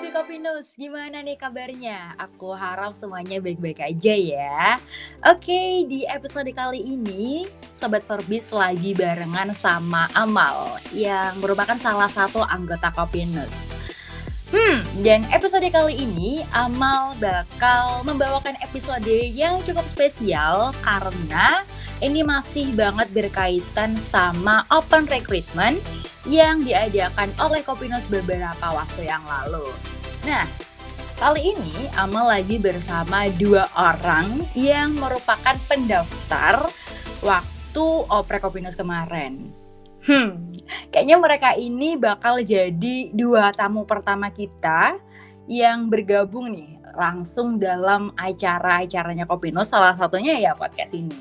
Sofi Kopinus, gimana nih kabarnya? Aku harap semuanya baik-baik aja ya. Oke, di episode kali ini Sobat Forbis lagi barengan sama Amal yang merupakan salah satu anggota Kopinus. Dan episode kali ini Amal bakal membawakan episode yang cukup spesial karena ini masih banget berkaitan sama open recruitment yang diadakan oleh Kopinus beberapa waktu yang lalu. Nah, kali ini Amal lagi bersama 2 orang yang merupakan pendaftar waktu Oprek Kopinus kemarin. Kayaknya mereka ini bakal jadi 2 tamu pertama kita yang bergabung nih langsung dalam acara-acaranya Kopinus, salah satunya ya podcast ini.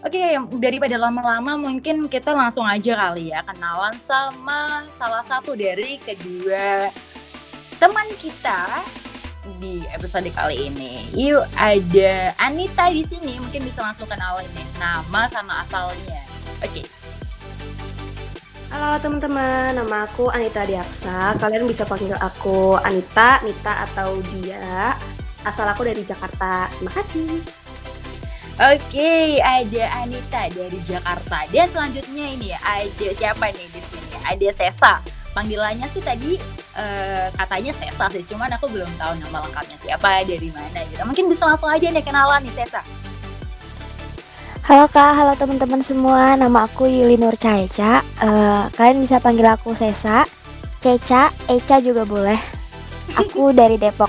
Oke, daripada lama-lama mungkin kita langsung aja kali ya kenalan sama salah satu dari kedua teman kita di episode kali ini. Yuk, ada Anita di sini, mungkin bisa langsung kenalan nih nama sama asalnya. Oke. Halo teman-teman, nama aku Anita Diaksa. Kalian bisa panggil aku Anita, Nita atau Dia. Asal aku dari Jakarta. Terima kasih. Oke, ada Anita dari Jakarta. Dan selanjutnya ini ada siapa nih di sini? Ada Sesa. Panggilannya sih tadi katanya Sesa sih, cuman aku belum tahu nama lengkapnya siapa, dari mana gitu. Mungkin bisa langsung aja nih kenalan nih Sesa. Halo Kak, halo teman-teman semua. Nama aku Yuli Nur Caeca. Kalian bisa panggil aku Sesa, Ceca, Eca juga boleh. Aku dari Depok.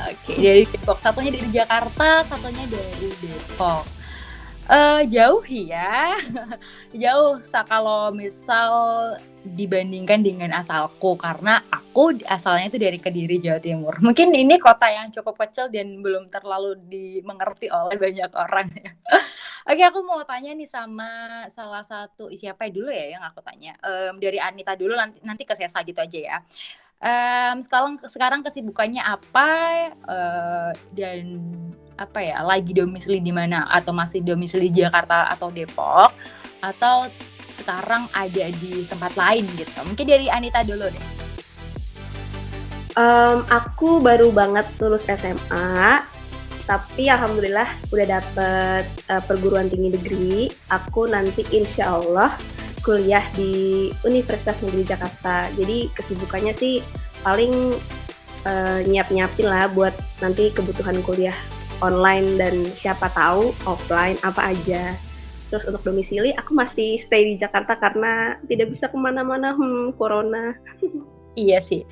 Oke, dari Depok. Satunya dari Jakarta, satunya dari Depok. Jauh ya. Jauh kalau misal dibandingkan dengan asalku, karena aku asalnya itu dari Kediri, Jawa Timur. Mungkin ini kota yang cukup kecil dan belum terlalu dimengerti oleh banyak orang ya. Oke, aku mau tanya nih sama salah satu, siapa dulu ya yang aku tanya? Dari Anita dulu, nanti ke Sesa gitu aja ya. Sekarang kesibukannya apa, dan apa ya, lagi domisili di mana, atau masih domisili di Jakarta atau Depok, atau sekarang ada di tempat lain gitu. Mungkin dari Anita dulu deh. Aku baru banget lulus SMA, tapi alhamdulillah udah dapet perguruan tinggi negeri. Aku nanti insya Allah kuliah di Universitas Negeri Jakarta. Jadi kesibukannya sih paling nyiapin lah buat nanti kebutuhan kuliah online dan siapa tahu offline apa aja. Terus untuk domisili aku masih stay di Jakarta karena tidak bisa kemana-mana corona. Iya sih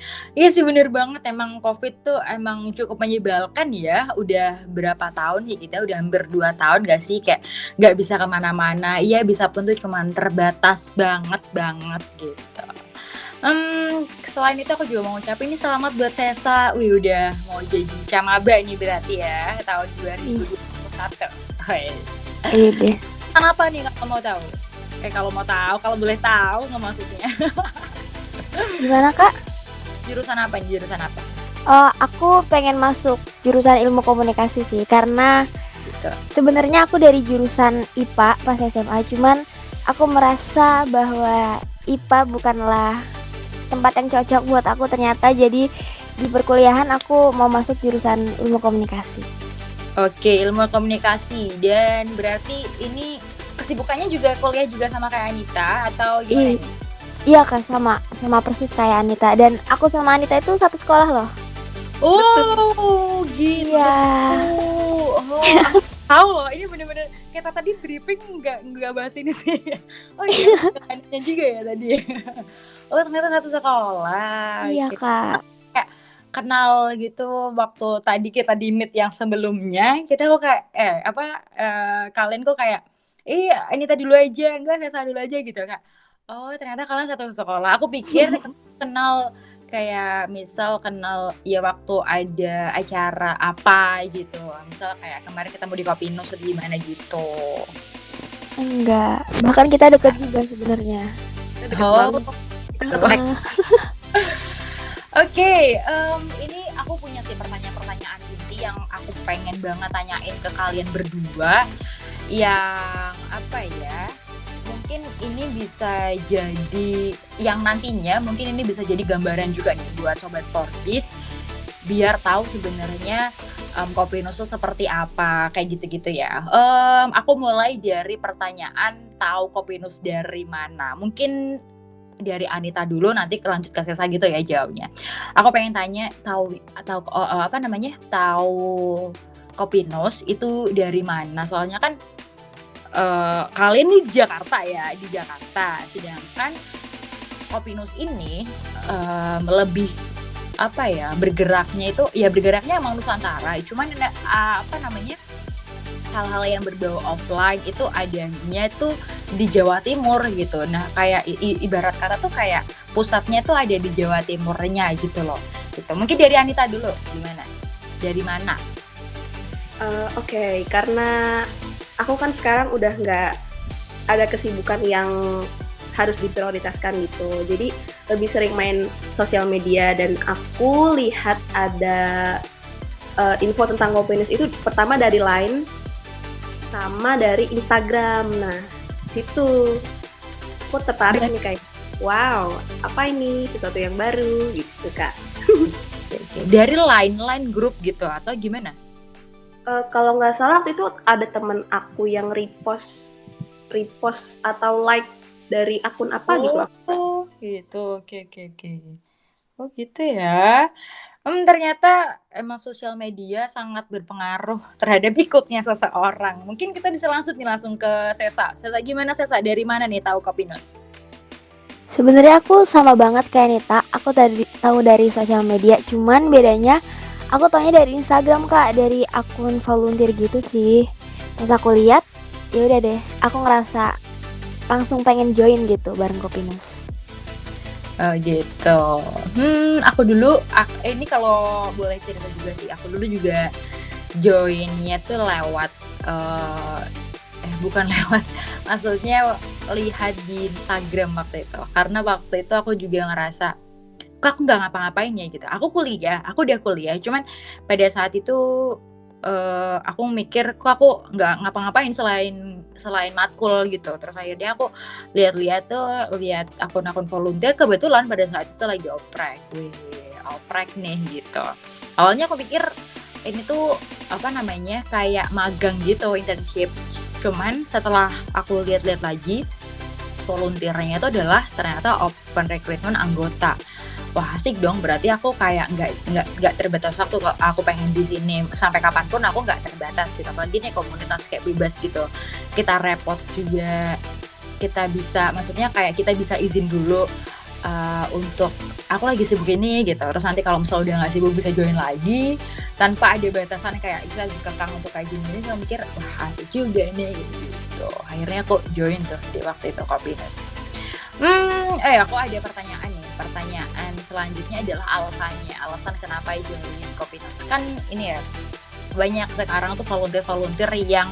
bener banget, emang COVID tuh emang cukup menyebalkan ya. Udah berapa tahun ya, kita udah hampir 2 tahun gak sih kayak gak bisa kemana-mana. Iya bisa pun tuh cuman terbatas banget gitu. Selain itu aku juga mau ngucapin ini selamat buat Sesa. Wih, udah mau jadi camaba nih berarti ya tahun 2021. Iya deh. Kenapa nih kalau mau tahu? Kalau boleh tahu nggak maksudnya? Gimana Kak? Jurusan apa? Aku pengen masuk jurusan ilmu komunikasi sih, karena Gitu. sebenarnya aku dari jurusan IPA pas SMA, cuman aku merasa bahwa IPA bukanlah tempat yang cocok buat aku ternyata. Jadi di perkuliahan aku mau masuk jurusan ilmu komunikasi. Oke, ilmu komunikasi. Dan berarti ini kesibukannya juga kuliah juga sama kayak Anita atau gimana? Iya Kak, sama persis kayak Anita. Dan aku sama Anita itu satu sekolah loh. Oh, gitu. Iya. Oh, tahu loh. Ini bener-bener kita tadi briefing nggak bahas ini sih. Oh iya, Anita juga ya tadi. Oh, ternyata satu sekolah. Iya Gitu. Kak. Kayak kenal gitu waktu tadi kita di meet yang sebelumnya, kita kok kayak kalian kok kayak Anita dulu aja, enggak Sesa dulu aja gitu Kak. Oh, ternyata kalian satu sekolah. Aku pikir kenal kayak misal kenal ya waktu ada acara apa gitu. Misal kayak kemarin ketemu di Kopinus atau gimana gitu. Enggak. Bahkan kita deket juga sebenarnya. Oh. Oke, ini aku punya sih pertanyaan inti yang aku pengen banget tanyain ke kalian berdua. Yang apa ya? Mungkin ini bisa jadi yang nantinya mungkin ini bisa jadi gambaran juga nih buat Sobat Forbis biar tahu sebenarnya Kopinus tuh seperti apa kayak gitu-gitu ya. Aku mulai dari pertanyaan tahu Kopinus dari mana. Mungkin dari Anita dulu nanti lanjut ke Sesa gitu ya jawabnya. Aku pengen tanya tahu Kopinus itu dari mana? Soalnya kan kalian di Jakarta ya, di Jakarta. Sedangkan Kopinus ini lebih bergeraknya itu ya bergeraknya emang Nusantara. Cuman hal-hal yang berbau offline itu adanya tuh di Jawa Timur gitu. Nah, kayak ibarat kata tuh kayak pusatnya tuh ada di Jawa Timurnya gitu loh. Gitu. Mungkin dari Anita dulu, gimana? Dari mana? Oke, karena aku kan sekarang udah nggak ada kesibukan yang harus diprioritaskan gitu. Jadi lebih sering main sosial media dan aku lihat ada info tentang Kopinus itu pertama dari Line sama dari Instagram. Nah, situ aku tertarik nih kayak, wow, apa ini sesuatu yang baru gitu Kak. Dari line grup gitu atau gimana? Kalau nggak salah waktu itu ada temen aku yang repost atau like dari akun apa gitu. Oh, gitu. Oke. Oh, gitu ya. Ternyata emang sosial media sangat berpengaruh terhadap ikutnya seseorang. Mungkin kita bisa langsung ke Sesa. Sesa gimana Sesa? Dari mana nih tahu Kopinus? Sebenarnya aku sama banget kayak Nita. Aku tahu dari sosial media, cuman bedanya aku taunya dari Instagram Kak, dari akun volunteer gitu sih. Pas aku lihat, ya udah deh, aku ngerasa langsung pengen join gitu bareng Kopinus. Oh gitu. Aku dulu, ini kalau boleh cerita juga sih, aku dulu juga joinnya tuh lewat, bukan lewat, maksudnya lihat di Instagram waktu itu. Karena waktu itu aku juga ngerasa, kok aku nggak ngapa-ngapain ya gitu. Aku udah kuliah, cuman pada saat itu aku mikir kok aku nggak ngapa-ngapain selain matkul gitu. Terus akhirnya aku lihat akun-akun volunteer, kebetulan pada saat itu lagi oprek nih gitu. Awalnya aku pikir ini tuh kayak magang gitu, internship. Cuman setelah aku lihat-lihat lagi, volunteernya itu adalah ternyata open recruitment anggota. Wah, asik dong, berarti aku kayak nggak terbatas waktu. Kalau aku pengen di sini sampai kapanpun aku nggak terbatas gitu. Apalagi nih komunitas kayak bebas gitu, kita repot juga, kita bisa izin dulu untuk aku lagi sibuk ini gitu. Terus nanti kalau misalnya udah nggak sibuk bisa join lagi tanpa ada batasan kayak kita lagi kekang untuk kayak gini. Saya mikir wah asik juga nih gitu. Akhirnya aku join tuh di waktu itu Kopinus. Aku ada pertanyaan nih. Pertanyaan selanjutnya adalah alasan kenapa join Kopinus. Kan ini ya, banyak sekarang tuh volunteer yang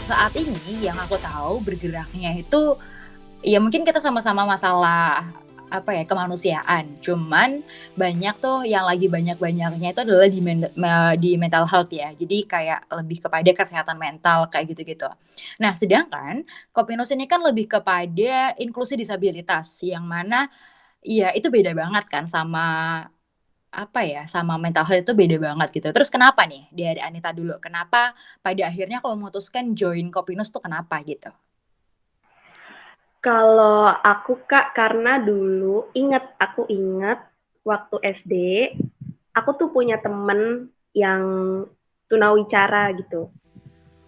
saat ini yang aku tahu bergeraknya itu ya mungkin kita sama-sama masalah kemanusiaan. Cuman banyak tuh yang lagi banyak-banyaknya itu adalah di mental health ya. Jadi kayak lebih kepada kesehatan mental kayak gitu-gitu. Nah, sedangkan Kopinus ini kan lebih kepada inklusi disabilitas yang mana ya itu beda banget kan sama sama mental health itu beda banget gitu. Terus kenapa nih dari Anita dulu? Kenapa pada akhirnya kalau memutuskan join Kopinus tuh kenapa gitu? Kalau aku Kak, karena dulu aku ingat waktu SD, aku tuh punya temen yang tunawicara gitu.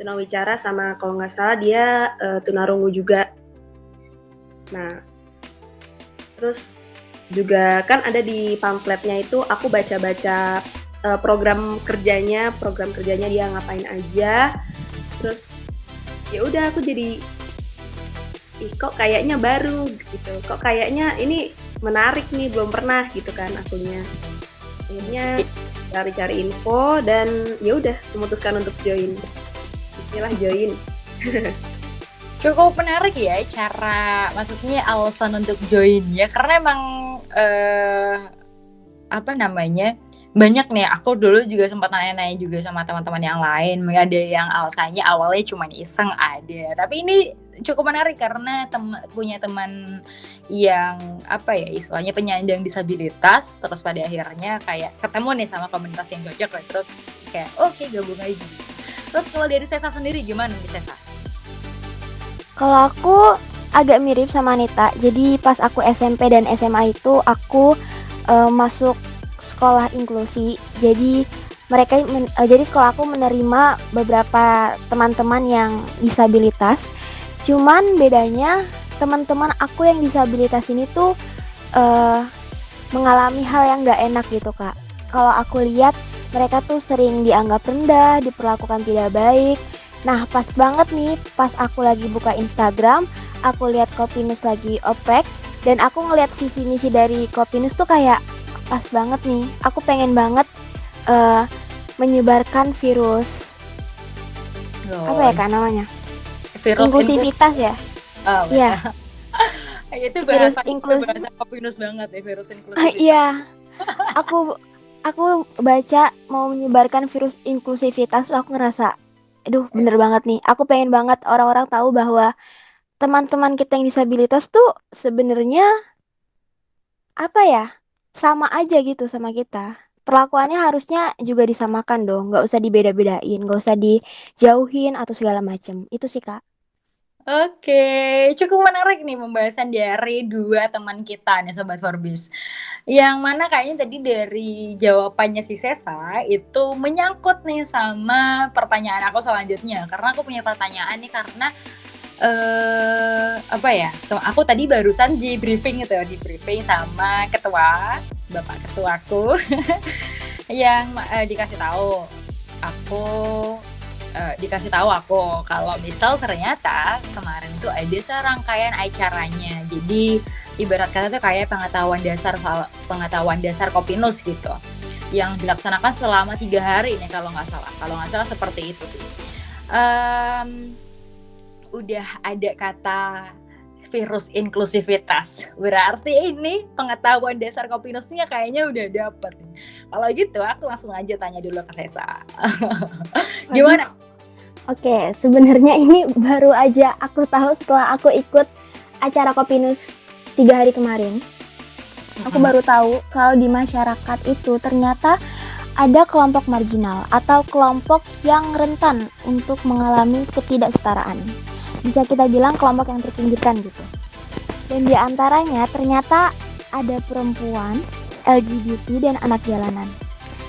Tunawicara sama kalau nggak salah dia tunarungu juga. Nah, terus juga kan ada di pamfletnya itu aku baca-baca program kerjanya dia ngapain aja. Terus ya udah aku jadi kok kayaknya baru gitu, kok kayaknya ini menarik nih, belum pernah gitu kan akunya. Akhirnya cari-cari info dan ya udah memutuskan untuk join. Bismillah join. Cukup menarik ya maksudnya alasan untuk joinnya karena emang banyak nih, aku dulu juga sempat nanya-nanya juga sama teman-teman yang lain, ada yang alasannya awalnya cuma iseng ada, tapi ini cukup menarik karena punya teman yang apa ya istilahnya penyandang disabilitas, terus pada akhirnya kayak ketemu nih sama komunitas yang cocok, terus kayak oke gabung aja gitu. Terus kalau dari Sesa sendiri gimana nih Sesa? Kalau aku agak mirip sama Anita. Jadi pas aku SMP dan SMA itu aku masuk sekolah inklusi. Jadi jadi sekolah aku menerima beberapa teman-teman yang disabilitas. Cuman bedanya teman-teman aku yang disabilitas ini tuh mengalami hal yang gak enak gitu Kak. Kalau aku lihat mereka tuh sering dianggap rendah, diperlakukan tidak baik. Nah pas banget nih pas aku lagi buka Instagram, aku lihat Kopinus lagi oprek, dan aku ngelihat visi misi dari Kopinus tuh kayak pas banget nih. Aku pengen banget menyebarkan virus apa ya Kak namanya? Virus Inklusivitas ya? Oh, Iya. Itu Virus bahasa Kopinus banget ya, virus inklusivitas. Iya. Aku baca mau menyebarkan virus inklusivitas, aku ngerasa aduh bener banget nih. Aku pengen banget orang-orang tahu bahwa teman-teman kita yang disabilitas tuh sebenarnya apa ya, sama aja gitu sama kita. Perlakuannya harusnya juga disamakan dong, nggak usah dibeda-bedain, nggak usah dijauhin atau segala macem. Itu sih Kak. Oke, cukup menarik nih pembahasan dari dua teman kita nih Sobat Forbes. Yang mana kayaknya tadi dari jawabannya si Sesa itu menyangkut nih sama pertanyaan aku selanjutnya. Karena aku punya pertanyaan nih karena apa ya? Aku tadi barusan di briefing sama ketua, Bapak ketuaku yang dikasih tahu aku kalau misal ternyata kemarin tuh ada serangkaian acaranya. Jadi ibarat kata tuh kayak pengetahuan dasar Kopinus gitu, yang dilaksanakan selama 3 hari nih kalau nggak salah seperti itu sih. Udah ada kata virus inklusivitas, berarti ini pengetahuan dasar Kopinusnya kayaknya udah dapet. Kalau gitu aku langsung aja tanya dulu ke Sesa. Gimana? Oke, sebenarnya ini baru aja aku tahu setelah aku ikut acara Kopinus 3 hari kemarin. Aku baru tahu kalau di masyarakat itu ternyata ada kelompok marginal atau kelompok yang rentan untuk mengalami ketidaksetaraan. Bisa kita bilang kelompok yang terpinggirkan gitu. Dan di antaranya ternyata ada perempuan, LGBT, dan anak jalanan.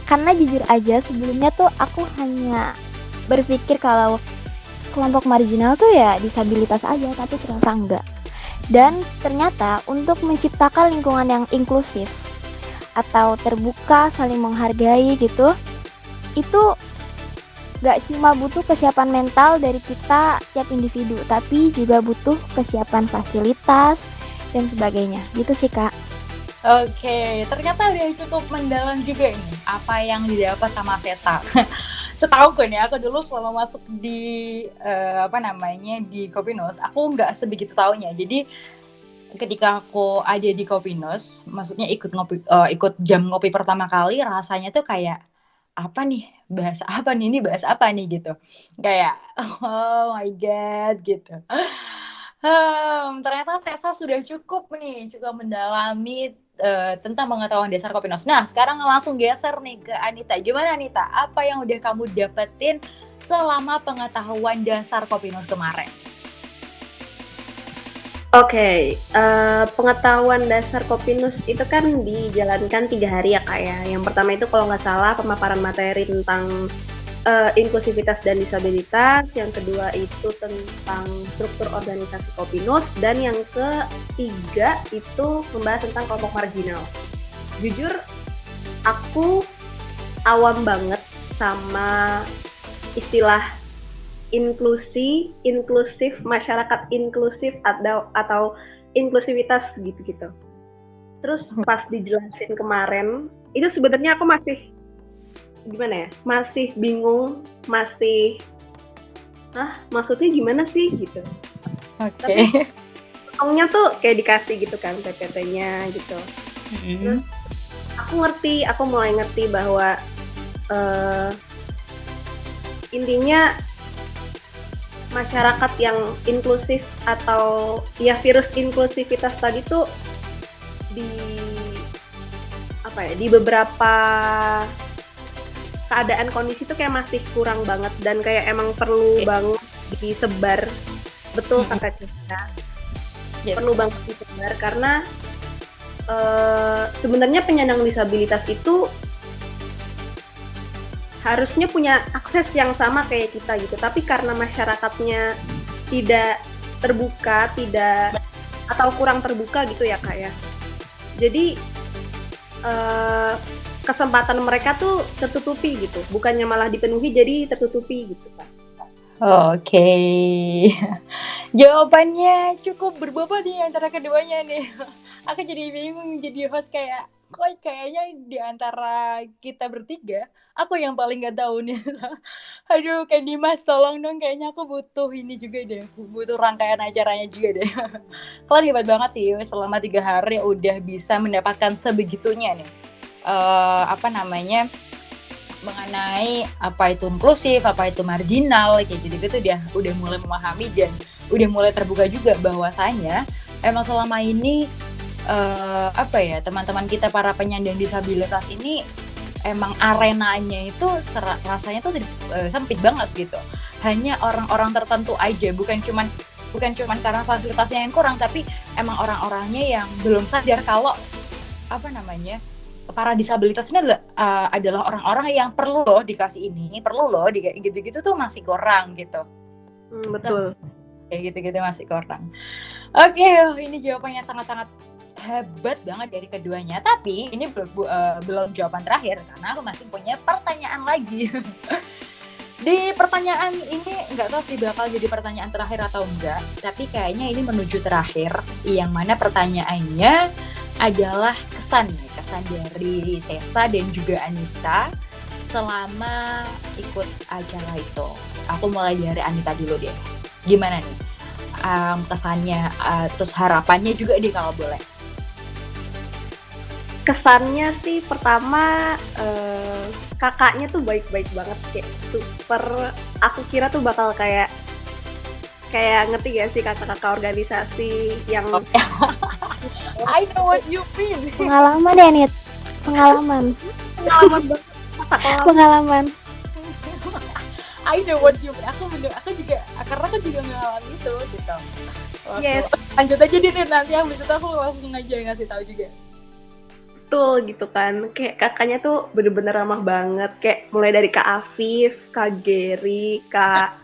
Karena jujur aja sebelumnya tuh aku hanya berpikir kalau kelompok marginal tuh ya disabilitas aja, tapi ternyata enggak. Dan ternyata untuk menciptakan lingkungan yang inklusif atau terbuka, saling menghargai gitu, itu gak cuma butuh kesiapan mental dari kita tiap individu, tapi juga butuh kesiapan fasilitas dan sebagainya. Gitu sih Kak. Oke, ternyata udah cukup mendalam juga ini apa yang didapat sama Sesa. Setahu gue nih, aku dulu selama masuk di di Kopinus, aku nggak sebegitu taunya. Jadi ketika aku ada di Kopinus, maksudnya ikut jam ngopi pertama kali, rasanya tuh kayak apa nih, bahasa apa nih, ini bahasa apa nih gitu. Kayak oh my god gitu. Ternyata Sesa sudah cukup mendalami tentang pengetahuan dasar Kopinus. Nah, sekarang langsung geser nih ke Anita. Gimana Anita? Apa yang udah kamu dapetin selama pengetahuan dasar Kopinus kemarin? Oke, pengetahuan dasar Kopinus itu kan dijalankan 3 hari ya Kak ya. Yang pertama itu kalau nggak salah pemaparan materi tentang inklusivitas dan disabilitas, yang kedua itu tentang struktur organisasi Kopinus, dan yang ketiga itu membahas tentang kelompok marginal. Jujur, aku awam banget sama istilah inklusif, masyarakat inklusif atau inklusivitas gitu-gitu. Terus pas dijelasin kemarin, itu sebenarnya aku masih bingung, maksudnya gimana sih gitu. Oke. Ngomongnya tuh kayak dikasih gitu kan PPT-nya gitu. Terus aku aku mulai ngerti bahwa intinya masyarakat yang inklusif atau ya virus inklusivitas tadi tuh di di beberapa keadaan kondisi tuh kayak masih kurang banget dan kayak emang perlu banget disebar. Betul kata Citra. Perlu banget disebar karena sebenarnya penyandang disabilitas itu harusnya punya akses yang sama kayak kita gitu, tapi karena masyarakatnya tidak terbuka, atau kurang terbuka gitu ya Kak ya. Jadi kesempatan mereka tuh tertutupi gitu, bukannya malah dipenuhi jadi tertutupi gitu Kak. Oke. Jawabannya cukup berbobot nih antara keduanya nih. Aku jadi bingung jadi host kayaknya di antara kita bertiga, aku yang paling gak tahu nih. Aduh, kayak Dimas tolong dong, kayaknya aku butuh ini juga deh, butuh rangkaian acaranya juga deh. Kalian hebat banget sih, selama 3 hari udah bisa mendapatkan sebegitunya nih. Mengenai apa itu inklusif, apa itu marginal, kayak gitu-gitu dia udah mulai memahami dan udah mulai terbuka juga bahwasanya emang selama ini teman-teman kita para penyandang disabilitas ini emang arenanya itu rasanya tuh sempit banget gitu. Hanya orang-orang tertentu aja, bukan cuman karena fasilitasnya yang kurang, tapi emang orang-orangnya yang belum sadar kalau para disabilitas ini adalah orang-orang yang perlu loh dikasih ini, perlu loh gitu-gitu tuh masih kurang gitu. Betul. Kayak gitu-gitu masih kurang. Oke, ini jawabannya sangat-sangat hebat banget dari keduanya. Tapi ini belum jawaban terakhir karena aku masih punya pertanyaan lagi. Di pertanyaan ini nggak tahu sih bakal jadi pertanyaan terakhir atau enggak, tapi kayaknya ini menuju terakhir, yang mana pertanyaannya adalah kesan dari Sesa dan juga Anita selama ikut acara itu. Aku mulai dari Anita dulu deh. Gimana nih kesannya, terus harapannya juga deh kalau boleh. Kesannya sih pertama kakaknya tuh baik-baik banget, kayak super. Aku kira tuh bakal kayak ngerti ya sih kakak-kakak organisasi yang I know what you mean. Pengalaman ya Nit, pengalaman banget. pengalaman. I know what you mean. Aku juga karena aku juga mengalami itu gitu. Yes. Lanjut aja deh Nit, nanti habis itu aku langsung aja ngasih tahu juga. Betul gitu kan, kayak kakaknya tuh bener-bener ramah banget, kayak mulai dari Kak Afif, Kak Geri, Kak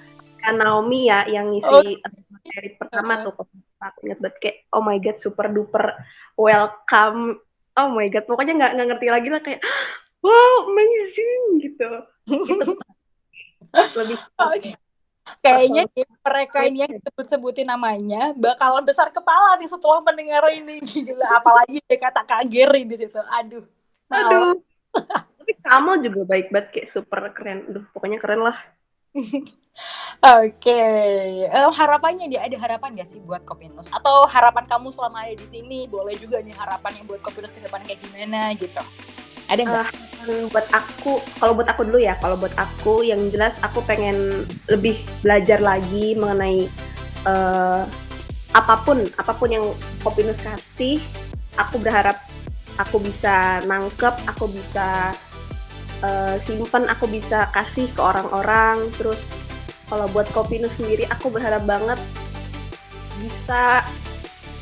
Naomi ya yang ngisi materi pertama tuh. Aku inget banget kayak oh my god super duper welcome, oh my god pokoknya nggak ngerti lagi lah, kayak wow amazing gitu. Lebih kayaknya mereka ini yang disebut-sebutin namanya bakalan besar kepala nih setelah mendengar ini, gila. Apalagi dia kata Kak Geri di situ. Aduh. Tapi Kamal juga baik banget, kayak super keren. Aduh, pokoknya keren lah. Oke. Harapannya dia, ada harapan gak sih buat Kopinus? Atau harapan kamu selama ada di sini? Boleh juga nih harapannya buat Kopinus ke depan kayak gimana gitu. Ada nggak? Buat aku dulu ya. Kalau buat aku yang jelas aku pengen lebih belajar lagi mengenai apapun yang Kopinus kasih. Aku berharap aku bisa nangkep, aku bisa simpen, aku bisa kasih ke orang-orang. Terus kalau buat Kopinus sendiri aku berharap banget bisa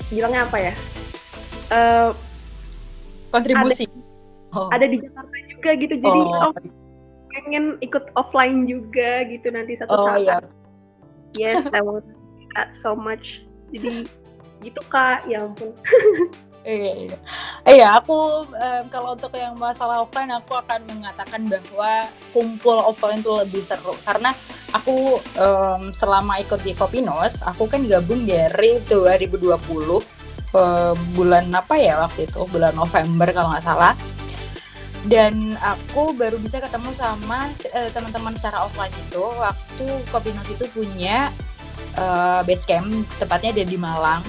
bilangnya apa ya? Kontribusi. Ada di Jakarta juga gitu, jadi pengen ikut offline juga gitu nanti satu saat. Iya. Yes, I want that so much. Jadi gitu Kak, ya ampun. Iya, aku kalau untuk yang masalah offline aku akan mengatakan bahwa kumpul offline itu lebih seru karena aku selama ikut di Kopinus, aku kan gabung dari 2020 bulan waktu itu, bulan November kalau nggak salah. Dan aku baru bisa ketemu sama teman-teman secara offline itu waktu Kopinus itu punya base camp, tepatnya ada di Malang.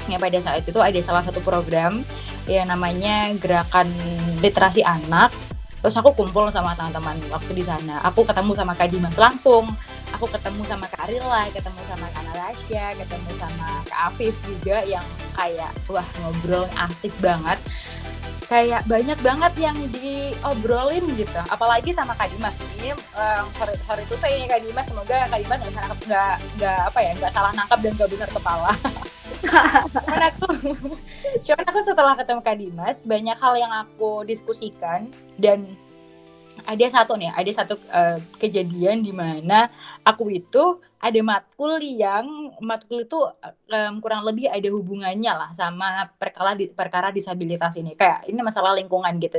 Yang pada saat itu ada salah satu program ya namanya gerakan literasi anak. Terus aku kumpul sama teman-teman waktu di sana. Aku ketemu sama Kak Dimas langsung. Aku ketemu sama Kak Rila, ketemu sama Kak Natasha, ketemu sama Kak Afif juga yang kayak wah ngobrol asik banget. Kayak banyak banget yang diobrolin gitu. Apalagi sama Kak Dimas. Ini sorry itu saya Kak Dimas, semoga Kak Dimas nggak salah nangkap dan nggak besar kepala. cuman aku setelah ketemu Kak Dimas banyak hal yang aku diskusikan dan ada satu kejadian di mana aku itu ada matkul itu kurang lebih ada hubungannya lah sama perkara disabilitas ini, kayak ini masalah lingkungan gitu,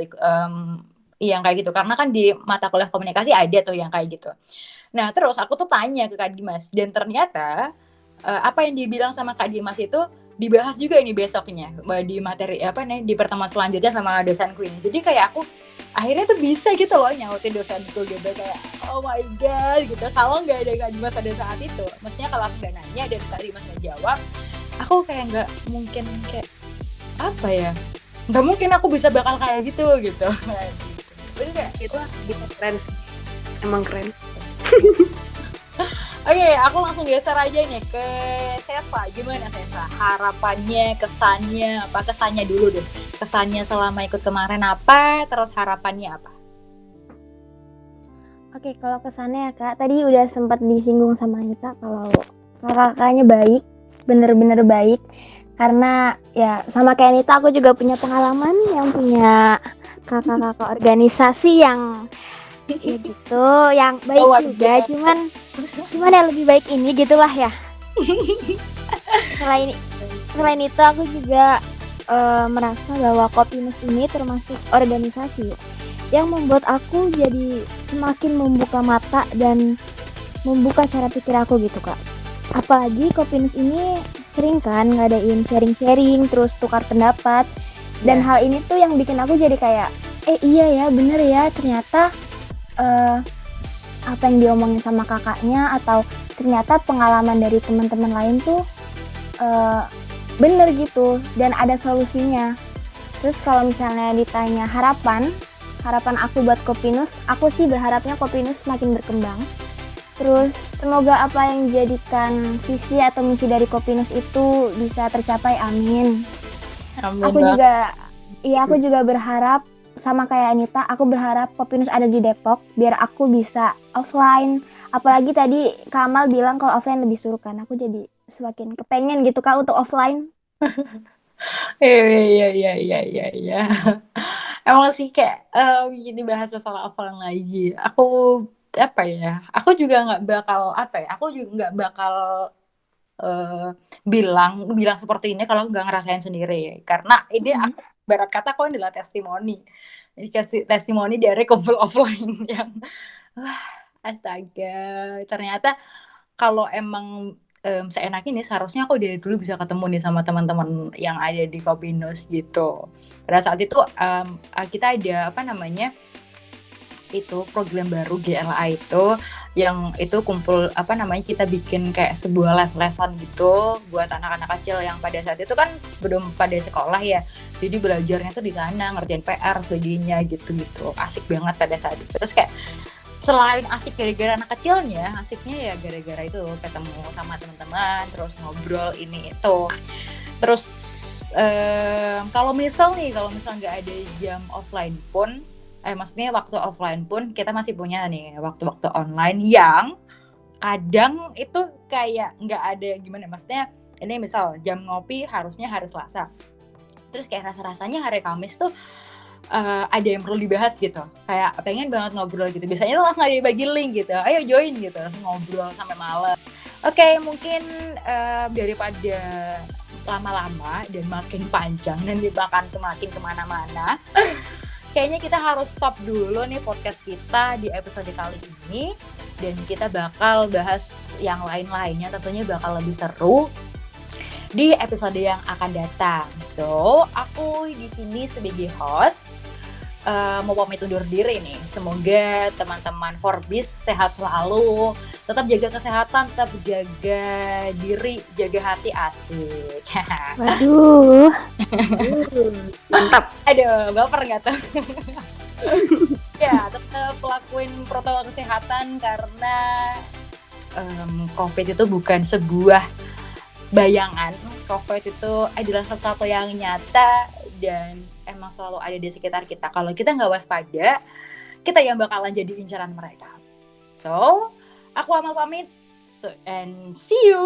yang kayak gitu karena kan di mata kuliah komunikasi ada tuh yang kayak gitu. Nah terus aku tuh tanya ke Kak Dimas dan ternyata apa yang dibilang sama Kak Dimas itu dibahas juga nih besoknya di materi di pertemuan selanjutnya sama dosenku ini. Jadi kayak aku akhirnya tuh bisa gitu loh nyautin dosenku gitu, kayak oh my god gitu. Kalau nggak ada Kak Dimas pada saat itu, maksudnya kalau aku nggak nanya dan Kak Dimas nggak jawab, aku kayak nggak mungkin kayak apa ya, nggak mungkin aku bisa bakal kayak gitu. Jadi kayak Itu keren, emang keren. Oke, aku langsung geser aja nih ke Sesa. Gimana Sesa? Harapannya, kesannya, kesannya dulu deh. Kesannya selama ikut kemarin apa, terus harapannya apa? Oke, kalau kesannya ya Kak, tadi udah sempat disinggung sama Anita kalau kakak-kakaknya baik, bener-bener baik. Karena ya sama kayak Anita, aku juga punya pengalaman yang punya kakak-kakak organisasi yang ya gitu, yang baik juga, cuman yang lebih baik ini gitulah ya. Selain itu aku juga merasa bahwa Kopinus ini termasuk organisasi yang membuat aku jadi semakin membuka mata dan membuka cara pikir aku gitu Kak. Apalagi Kopinus ini sering kan ngadain sharing-sharing, terus tukar pendapat, dan hal ini tuh yang bikin aku jadi kayak iya ya bener ya, ternyata apa yang diomongin sama kakaknya atau ternyata pengalaman dari teman-teman lain tuh bener gitu dan ada solusinya. Terus kalau misalnya ditanya harapan aku buat Kopinus, aku sih berharapnya Kopinus semakin berkembang. Terus semoga apa yang dijadikan visi atau misi dari Kopinus itu bisa tercapai, amin. Aku juga berharap sama kayak Anita, aku berharap Kopinus ada di Depok biar aku bisa offline. Apalagi tadi Kamal bilang kalau offline lebih seru kan, aku jadi semakin kepengen gitu Kak untuk offline. Iya. Emang sih kayak jadi bahas masalah offline lagi. Aku juga nggak bakal bilang seperti ini kalau nggak ngerasain sendiri, karena ini aku barat kata kok adalah testimoni. Jadi testimoni dari kumpul offline yang astaga, ternyata kalau emang seenak ini seharusnya aku dari dulu bisa ketemu nih sama teman-teman yang ada di Kopinus gitu. Pada saat itu kita ada itu program baru GLA itu yang itu kumpul kita bikin kayak sebuah les-lesan gitu buat anak-anak kecil yang pada saat itu kan belum pada sekolah ya, jadi belajarnya tuh di sana ngerjain PR sebagainya gitu asik banget pada saat itu. Terus kayak selain asik gara-gara anak kecilnya, asiknya ya gara-gara itu ketemu sama teman-teman, terus ngobrol ini itu. Terus kalau misal nggak ada jam offline pun, maksudnya waktu offline pun kita masih punya nih waktu-waktu online yang kadang itu kayak nggak ada gimana, maksudnya ini misal jam ngopi harusnya hari Selasa, terus kayak rasanya hari Kamis tuh ada yang perlu dibahas gitu, kayak pengen banget ngobrol gitu, biasanya tuh langsung ada dibagi link gitu, ayo join gitu, langsung ngobrol sampai malam. Oke, mungkin daripada lama-lama dan makin panjang dan bahkan makin kemana-mana, kayaknya kita harus stop dulu nih podcast kita di episode kali ini, dan kita bakal bahas yang lain-lainnya, tentunya bakal lebih seru di episode yang akan datang. So, aku di sini sebagai host mau pamit undur diri nih. Semoga teman-teman Forbis sehat selalu, tetap jaga kesehatan, tetap jaga diri, jaga hati, asik. Waduh. Mantap. Aduh, baper nggak tuh? Ya, tetap lakuin protokol kesehatan karena COVID itu bukan sebuah bayangan. COVID itu adalah sesuatu yang nyata dan emang selalu ada di sekitar kita. Kalau kita nggak waspada, kita yang bakalan jadi incaran mereka. So, aku Amal pamit and see you.